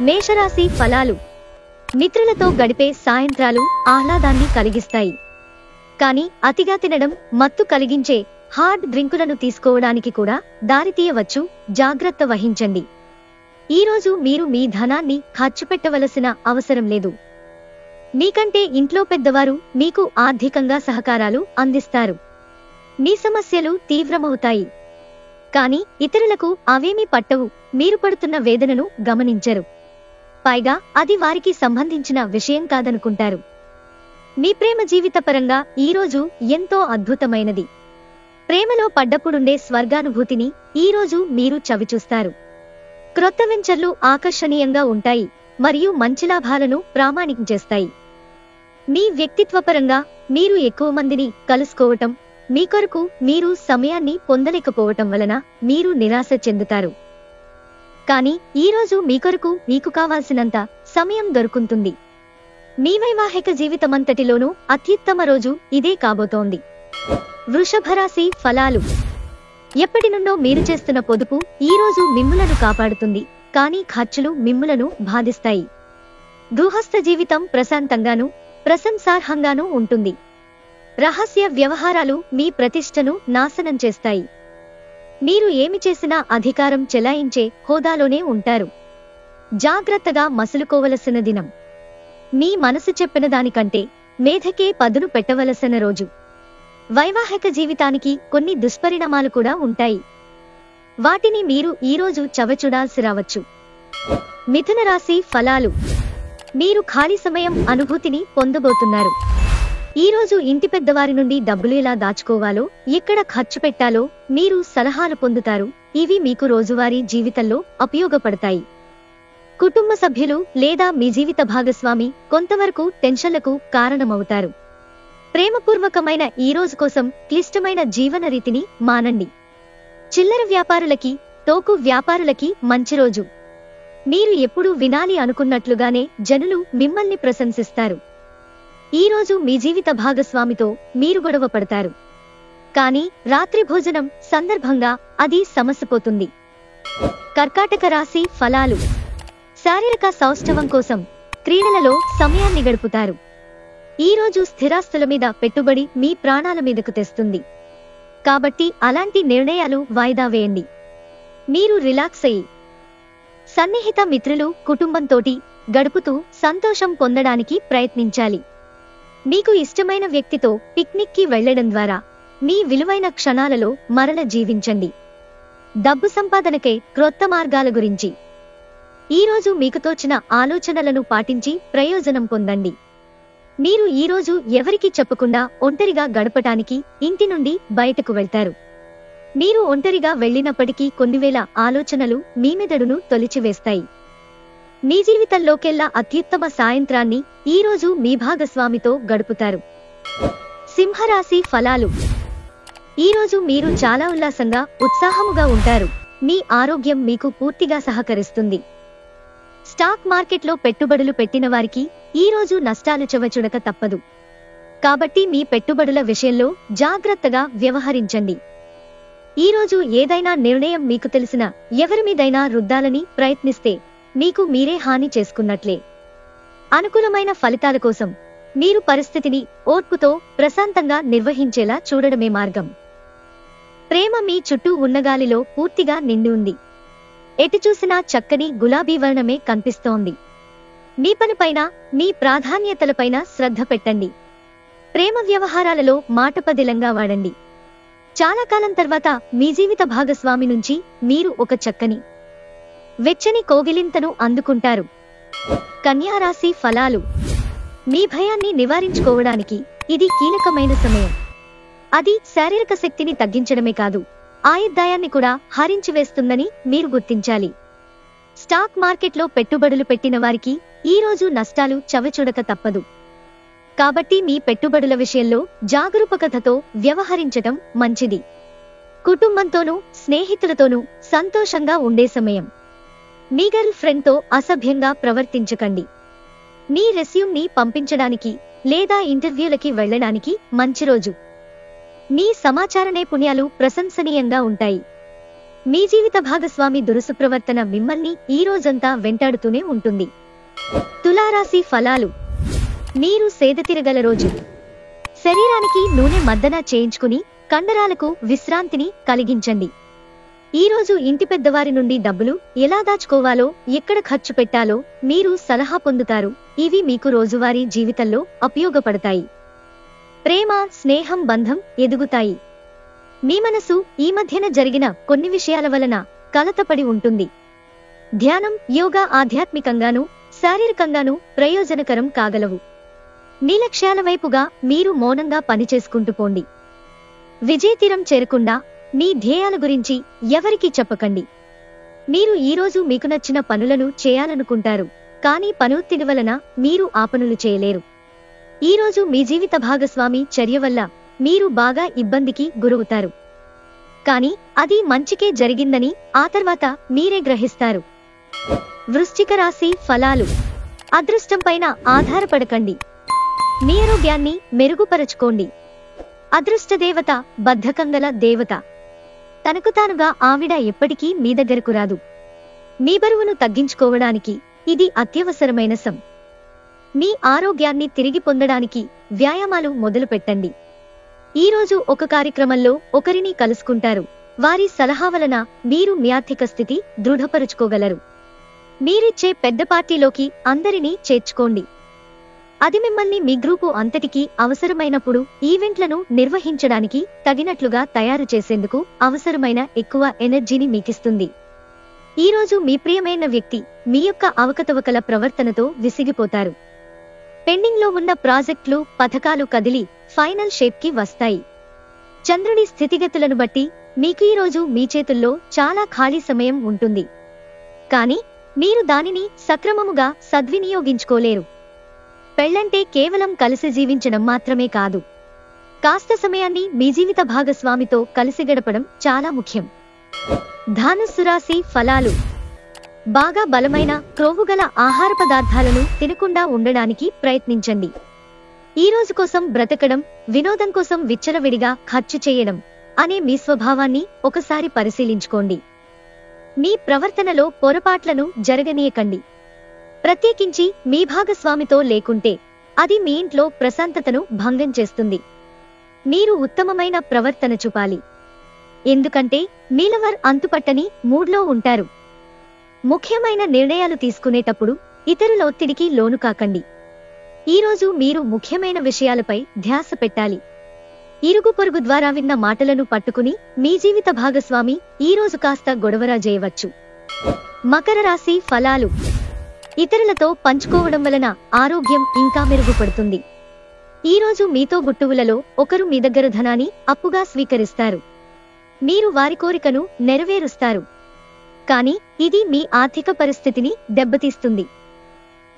మేషరాశి ఫలాలు. మిత్రులతో గడిపే సాయంత్రాలు ఆహ్లాదాన్ని కలిగిస్తాయి. కానీ అతిగా తినడం, మత్తు కలిగించే హార్డ్ డ్రింకులను తీసుకోవడానికి కూడా దారితీయవచ్చు. జాగ్రత్త వహించండి. ఈరోజు మీరు మీ ధనాన్ని ఖర్చు పెట్టవలసిన అవసరం లేదు. మీకంటే ఇంట్లో పెద్దవారు మీకు ఆర్థికంగా సహకారాలు అందిస్తారు. మీ సమస్యలు తీవ్రమవుతాయి. కానీ ఇతరులకు అవేమీ పట్టవు. మీరు పడుతున్న వేదనను గమనించరు. పైగా అది వారికి సంబంధించిన విషయం కాదనుకుంటారు. మీ ప్రేమ జీవితపరంగా ఈరోజు ఎంతో అద్భుతమైనది. ప్రేమలో పడ్డప్పుడుండే స్వర్గానుభూతిని ఈరోజు మీరు చవిచూస్తారు. క్రొత్త వెంచర్లు ఆకర్షణీయంగా ఉంటాయి మరియు మంచి లాభాలను ప్రామాణికం చేస్తాయి. మీ వ్యక్తిత్వపరంగా మీరు ఎక్కువ మందిని కలుసుకోవటం, మీ కొరకు మీరు సమయాన్ని పొందలేకపోవటం వలన మీరు నిరాశ చెందుతారు. కానీ ఈరోజు మీ కొరకు మీకు కావాల్సినంత సమయం దొరుకుతుంది. మీ వైవాహిక జీవితమంతటిలోనూ అత్యుత్తమ రోజు ఇదే కాబోతోంది. వృషభరాశి ఫలాలు. ఎప్పటినుండో మీరు చేస్తున్న పొదుపు ఈరోజు మిమ్ములను కాపాడుతుంది. కానీ ఖర్చులు మిమ్ములను బాధిస్తాయి. గృహస్థ జీవితం ప్రశాంతంగానూ ప్రశంసార్హంగానూ ఉంటుంది. రహస్య వ్యవహారాలు మీ ప్రతిష్టను నాశనం చేస్తాయి. మీరు ఏమి చేసినా అధికారం చెలాయించే హోదాలోనే ఉంటారు. జాగ్రత్తగా మసులుకోవలసిన దినం. మీ మనసు చెప్పిన దానికంటే మేధకే పదును పెట్టవలసిన రోజు. వైవాహిక జీవితానికి కొన్ని దుష్పరిణామాలు కూడా ఉంటాయి. వాటిని మీరు ఈరోజు చవిచూడాల్సి రావచ్చు. మిథున రాశి ఫలాలు. మీరు ఖాళీ సమయం అనుభూతిని పొందబోతున్నారు. ఈరోజు ఇంటి పెద్దవారి నుండి డబ్బులు ఎలా దాచుకోవాలో, ఎక్కడ ఖర్చు పెట్టాలో మీరు సలహాలు పొందుతారు. ఇవి మీకు రోజువారీ జీవితంలో ఉపయోగపడతాయి. కుటుంబ సభ్యులు లేదా మీ జీవిత భాగస్వామి కొంతవరకు టెన్షన్లకు కారణమవుతారు. ప్రేమపూర్వకమైన ఈ రోజు కోసం క్లిష్టమైన జీవన రీతిని మానండి. చిల్లర వ్యాపారులకి, టోకు వ్యాపారులకి మంచి రోజు. మీరు ఎప్పుడూ వినాలి అనుకున్నట్లుగానే జనులు మిమ్మల్ని ప్రశంసిస్తారు. ఈరోజు మీ జీవిత భాగస్వామితో మీరు గొడవ పడతారు. కానీ రాత్రి భోజనం సందర్భంగా అది సమసిపోతుంది. కర్కాటక రాశి ఫలాలు. శారీరక సౌష్ఠవం కోసం క్రీడలలో సమయాన్ని గడుపుతారు. ఈరోజు స్థిరాస్తుల మీద పెట్టుబడి మీ ప్రాణాల మీదకు తెస్తుంది. కాబట్టి అలాంటి నిర్ణయాలు వాయిదా వేయండి. మీరు రిలాక్స్ అయ్యి సన్నిహిత మిత్రులు, కుటుంబంతోటి గడుపుతూ సంతోషం పొందడానికి ప్రయత్నించాలి. మీకు ఇష్టమైన వ్యక్తితో పిక్నిక్కి వెళ్లడం ద్వారా మీ విలువైన క్షణాలలో మరల జీవించండి. డబ్బు సంపాదనకై క్రొత్త మార్గాల గురించి ఈరోజు మీకు తోచిన ఆలోచనలను పాటించి ప్రయోజనం పొందండి. మీరు ఈరోజు ఎవరికీ చెప్పకుండా ఒంటరిగా గడపటానికి ఇంటి నుండి బయటకు వెళ్తారు. మీరు ఒంటరిగా వెళ్లినప్పటికీ కొన్ని వేల ఆలోచనలు మీ మెదడును తొలిచివేస్తాయి. మీ జీవితంలోకెల్లా అత్యుత్తమ సాయంత్రాన్ని ఈరోజు మీ భాగస్వామితో గడుపుతారు. సింహరాశి ఫలాలు. ఈరోజు మీరు చాలా ఉల్లాసంగా, ఉత్సాహముగా ఉంటారు. మీ ఆరోగ్యం మీకు పూర్తిగా సహకరిస్తుంది. స్టాక్ మార్కెట్లో పెట్టుబడులు పెట్టిన వారికి ఈరోజు నష్టాలు చవిచూడక తప్పదు. కాబట్టి మీ పెట్టుబడుల విషయంలో జాగ్రత్తగా వ్యవహరించండి. ఈరోజు ఏదైనా నిర్ణయం మీకు తెలిసిన ఎవరి మీదైనా రుద్దాలని ప్రయత్నిస్తే మీకు మీరే హాని చేసుకున్నట్లే. అనుకూలమైన ఫలితాల కోసం మీరు పరిస్థితిని ఓర్పుతో ప్రశాంతంగా నిర్వహించేలా చూడడమే మార్గం. ప్రేమ మీ చుట్టూ ఉన్న గాలిలో పూర్తిగా నిండి ఉంది. ఎటు చూసినా చక్కని గులాబీ వర్ణమే కనిపిస్తోంది. మీ పనిపైన, మీ ప్రాధాన్యతలపైన శ్రద్ధ పెట్టండి. ప్రేమ వ్యవహారాలలో మాటపదిలంగా వాడండి. చాలా కాలం తర్వాత మీ జీవిత భాగస్వామి నుంచి మీరు ఒక చక్కని, వెచ్చని కోగిలింతను అందుకుంటారు. కన్యా రాశి ఫలాలు. మీ భయాన్ని నివారించుకోవడానికి ఇది కీలకమైన సమయం. అది శారీరక శక్తిని తగ్గించడమే కాదు, ఆయుర్దాయాన్ని కూడా హరించివేస్తుందని మీరు గుర్తించాలి. స్టాక్ మార్కెట్లో పెట్టుబడులు పెట్టిన వారికి ఈరోజు నష్టాలు చవిచూడక తప్పదు. కాబట్టి మీ పెట్టుబడుల విషయంలో జాగరూకతతో వ్యవహరించటం మంచిది. కుటుంబంతోనూ స్నేహితులతోనూ సంతోషంగా ఉండే సమయం. మీ గర్ల్ ఫ్రెండ్తో అసభ్యంగా ప్రవర్తించకండి. మీ రెస్యూమ్ని పంపించడానికి లేదా ఇంటర్వ్యూలకి వెళ్లడానికి మంచి రోజు. మీ సమాచార నైపుణ్యాలు ప్రశంసనీయంగా ఉంటాయి. మీ జీవిత భాగస్వామి దురుసు ప్రవర్తన మిమ్మల్ని ఈ రోజంతా వెంటాడుతూనే ఉంటుంది. తులారాశి ఫలాలు. మీరు సేదతీరగల రోజు. శరీరానికి నూనె మద్దన చేయించుకుని కండరాలకు విశ్రాంతిని కలిగించండి. ఈ రోజు ఇంటి పెద్దవారి నుండి డబ్బులు ఎలా దాచుకోవాలో, ఎక్కడ ఖర్చు పెట్టాలో మీరు సలహా పొందుతారు. ఇవి మీకు రోజువారీ జీవితంలో ఉపయోగపడతాయి. ప్రేమ, స్నేహం, బంధం ఎదుగుతాయి. మీ మనసు ఈ మధ్యన జరిగిన కొన్ని విషయాల వలన కలతపడి ఉంటుంది. ధ్యానం, యోగా ఆధ్యాత్మికంగానూ శారీరకంగానూ ప్రయోజనకరం కాగలవు. మీ లక్ష్యాల వైపుగా మీరు మౌనంగా పనిచేసుకుంటూ పోండి. విజయతీరం చేరకుండా మీ ధ్యేయాల గురించి ఎవరికీ చెప్పకండి. మీరు ఈరోజు మీకు నచ్చిన పనులను చేయాలనుకుంటారు, కానీ పనొత్తిడి వలన మీరు ఆ పనులు చేయలేరు. ఈరోజు మీ జీవిత భాగస్వామి చర్య వల్ల మీరు బాగా ఇబ్బందికి గురవుతారు, కానీ అది మంచికే జరిగిందని ఆ తర్వాత మీరే గ్రహిస్తారు. వృశ్చిక రాశి ఫలాలు. అదృష్టంపైన ఆధారపడకండి. మీ ఆరోగ్యాన్ని మెరుగుపరచుకోండి. అదృష్టదేవత బద్ధకంగల దేవత. తనకు తానుగా ఆవిడ ఎప్పటికీ మీ దగ్గరకు రాదు. మీ బరువును తగ్గించుకోవడానికి ఇది అత్యవసరమైన సమయం. మీ ఆరోగ్యాన్ని తిరిగి పొందడానికి వ్యాయామాలు మొదలు పెట్టండి. ఈరోజు ఒక కార్యక్రమంలో ఒకరిని కలుసుకుంటారు. వారి సలహా వలన మీరు మీ ఆర్థిక స్థితి దృఢపరుచుకోగలరు. మీరిచ్చే పెద్ద పార్టీలోకి అందరినీ చేర్చుకోండి. అది మిమ్మల్ని మీ గ్రూపు అంతటికీ అవసరమైనప్పుడు ఈవెంట్లను నిర్వహించడానికి తగినట్లుగా తయారు చేసేందుకు అవసరమైన ఎక్కువ ఎనర్జీని మీకిస్తుంది. ఈరోజు మీ ప్రియమైన వ్యక్తి మీ యొక్క అవకతవకల ప్రవర్తనతో విసిగిపోతారు. పెండింగ్లో ఉన్న ప్రాజెక్టులు, పథకాలు కదిలి ఫైనల్ షేప్కి వస్తాయి. చంద్రుడి స్థితిగతులను బట్టి మీకు ఈరోజు మీ చేతుల్లో చాలా ఖాళీ సమయం ఉంటుంది, కానీ మీరు దానిని సక్రమముగా సద్వినియోగించుకోలేరు. పెళ్లంటే కేవలం కలిసి జీవించడం మాత్రమే కాదు. కాస్త సమయాన్ని మీ జీవిత భాగస్వామితో కలిసి గడపడం చాలా ముఖ్యం. ధనుస్సు రాశి ఫలాలు. బాగా బలమైన, క్రొవ్వుగల ఆహార పదార్థాలను తినకుండా ఉండడానికి ప్రయత్నించండి. ఈ రోజు కోసం బ్రతకడం, వినోదం కోసం విచ్చలవిడిగా ఖర్చు చేయడం అనే మీ స్వభావాన్ని ఒకసారి పరిశీలించుకోండి. మీ ప్రవర్తనలో పొరపాట్లను జరగనీయకండి. ప్రత్యేకించి మీ భాగస్వామితో లేకుంటే అది మీ ఇంట్లో ప్రశాంతతను భంగం చేస్తుంది. మీరు ఉత్తమమైన ప్రవర్తన చూపాలి, ఎందుకంటే మీ లవర్ అంతుపట్టని మూడ్లో ఉంటారు. ముఖ్యమైన నిర్ణయాలు తీసుకునేటప్పుడు ఇతరుల ఒత్తిడికి లోను కాకండి. ఈరోజు మీరు ముఖ్యమైన విషయాలపై ధ్యాస పెట్టాలి. ఇరుగు పొరుగు ద్వారా విన్న మాటలను పట్టుకుని మీ జీవిత భాగస్వామి ఈరోజు కాస్త గొడవరా చేయవచ్చు. మకర రాశి ఫలాలు. ఇతరులతో పంచుకోవడం వలన ఆరోగ్యం ఇంకా మెరుగుపడుతుంది. ఈరోజు మీతో గుట్టువులలో ఒకరు మీ దగ్గర ధనాన్ని అప్పుగా స్వీకరిస్తారు. మీరు వారి కోరికను నెరవేరుస్తారు, కానీ ఇది మీ ఆర్థిక పరిస్థితిని దెబ్బతీస్తుంది.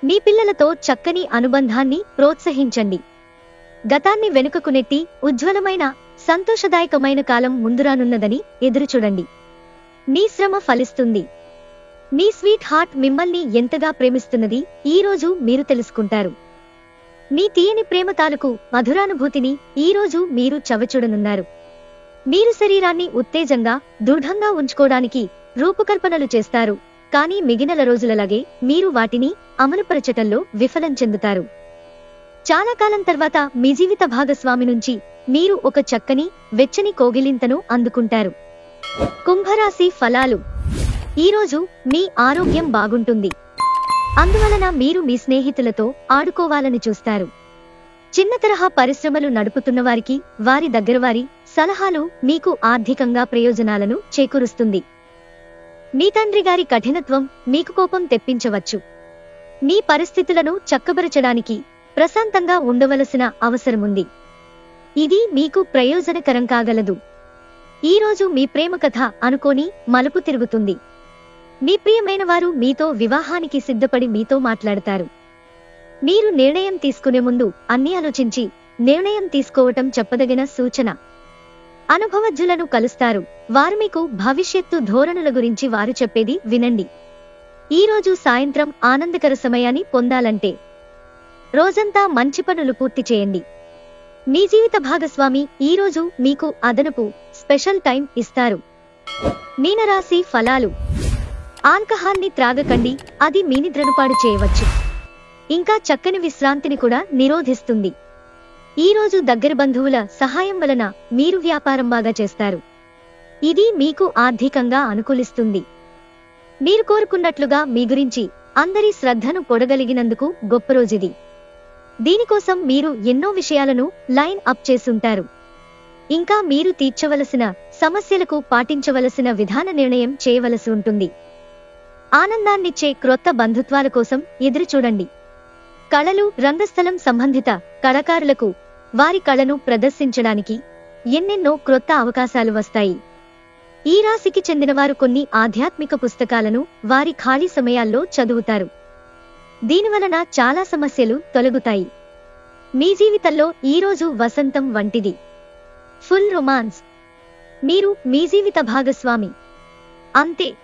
మీ పిల్లలతో చక్కని అనుబంధాన్ని ప్రోత్సహించండి. గతాన్ని వెనుకకు నెట్టి ఉజ్వలమైన, సంతోషదాయకమైన కాలం ముందురానున్నదని ఎదురుచూడండి. మీ శ్రమ ఫలిస్తుంది. మీ స్వీట్ హార్ట్ మిమ్మల్ని ఎంతగా ప్రేమిస్తున్నది ఈరోజు మీరు తెలుసుకుంటారు. మీ తీయని ప్రేమ తాలూకు మధురానుభూతిని ఈరోజు మీరు చవిచూడనున్నారు. మీరు శరీరాన్ని ఉత్తేజంగా, దృఢంగా ఉంచుకోవడానికి రూపకల్పనలు చేస్తారు, కానీ మిగిలిన రోజులలాగే మీరు వాటిని అమలుపరచటంలో విఫలం చెందుతారు. చాలా కాలం తర్వాత మీ జీవిత భాగస్వామి నుంచి మీరు ఒక చక్కని, వెచ్చని కోగిలింతను అందుకుంటారు. కుంభరాశి ఫలాలు. ఈరోజు మీ ఆరోగ్యం బాగుంటుంది. అందువలన మీరు మీ స్నేహితులతో ఆడుకోవాలని చూస్తారు. చిన్న తరహా పరిశ్రమలు నడుపుతున్న వారికి వారి దగ్గరవారి సలహాలు మీకు ఆర్థికంగా ప్రయోజనాలను చేకూరుస్తుంది. మీ తండ్రి గారి కఠినత్వం మీకు కోపం తెప్పించవచ్చు. మీ పరిస్థితులను చక్కబరచడానికి ప్రశాంతంగా ఉండవలసిన అవసరముంది. ఇది మీకు ప్రయోజనకరం కాగలదు. ఈరోజు మీ ప్రేమ కథ అనుకోని మలుపు తిరుగుతుంది. మీ ప్రియమైన వారు మీతో వివాహానికి సిద్ధపడి మీతో మాట్లాడతారు. మీరు నిర్ణయం తీసుకునే ముందు అన్ని ఆలోచించి నిర్ణయం తీసుకోవటం చెప్పదగిన సూచన. అనుభవజ్ఞులను కలుస్తారు. వారు మీకు భవిష్యత్తు ధోరణుల గురించి వారు చెప్పేది వినండి. ఈరోజు సాయంత్రం ఆనందకర సమయాన్ని పొందాలంటే రోజంతా మంచి పనులు పూర్తి చేయండి. మీ జీవిత భాగస్వామి ఈరోజు మీకు అదనపు స్పెషల్ టైం ఇస్తారు. మీనరాశి ఫలాలు. ఆల్కహాల్ని త్రాగకండి, అది మీ నిద్రను పాడు చేయవచ్చు. ఇంకా చక్కని విశ్రాంతిని కూడా నిరోధిస్తుంది. ఈ రోజు దగ్గర బంధువుల సహాయం వలన మీరు వ్యాపారం బాగా చేస్తారు. ఇది మీకు ఆర్థికంగా అనుకూలిస్తుంది. మీరు కోరుకున్నట్లుగా మీ గురించి అందరి శ్రద్ధను పొడగలిగినందుకు గొప్ప రోజుది. దీనికోసం మీరు ఎన్నో విషయాలను లైన్ అప్ చేసుంటారు. ఇంకా మీరు తీర్చవలసిన సమస్యలకు పాటించవలసిన విధాన నిర్ణయం చేయవలసి ఉంటుంది. ఆనందాన్నిచ్చే క్రొత్త బంధుత్వాల కోసం ఎదురుచూడండి. కళలు, రంగస్థలం సంబంధిత కళాకారులకు వారి కళను ప్రదర్శించడానికి ఎన్నెన్నో క్రొత్త అవకాశాలు వస్తాయి. ఈ రాశికి చెందినవారు కొన్ని ఆధ్యాత్మిక పుస్తకాలను వారి ఖాళీ సమయాల్లో చదువుతారు. దీనివలన చాలా సమస్యలు తొలగుతాయి. మీ జీవితంలో ఈ రోజు వసంతం వంటిది. Full romance. మీరు మీ జీవిత భాగస్వామి అంతే.